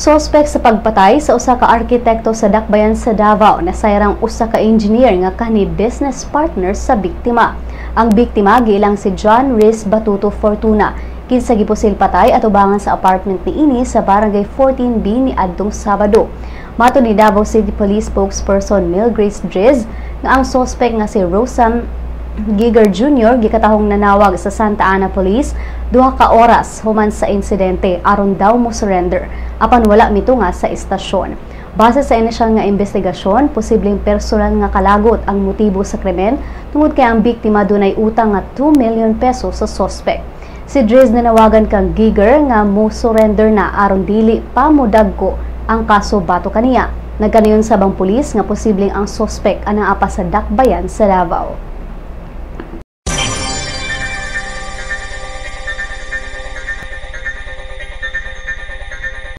Suspek sa pagpatay sa usa ka arkitekto sa dakbayan sa Davao na sayrang usa ka engineer nga kani business partner sa biktima. Ang biktima giilang si John Riz Batuto Fortuna. Kinsa gipusil patay atubangan sa apartment niini sa barangay 14B ni adtong Sabado. Mato ni Davao City Police spokesperson Mil Grace Driz nga ang suspek nga si Rosan Giger Jr. gikatahong nanawag sa Santa Ana Police 2 ka oras human sa insidente aron daw mo surrender apan wala mitunga sa istasyon. Base sa inisyal nga investigasyon, posibleng personal nga kalagot ang motibo sa krimen tungod kay ang biktima dunay utang nga 2 million pesos sa suspect. Si Driz nanawagan kang Giger nga mo surrender na aron dili pa modagko ang kaso bato kaniya. Nagkanayon sa bang pulis nga posibleng ang suspect anang apa sa dakbayan sa Davao.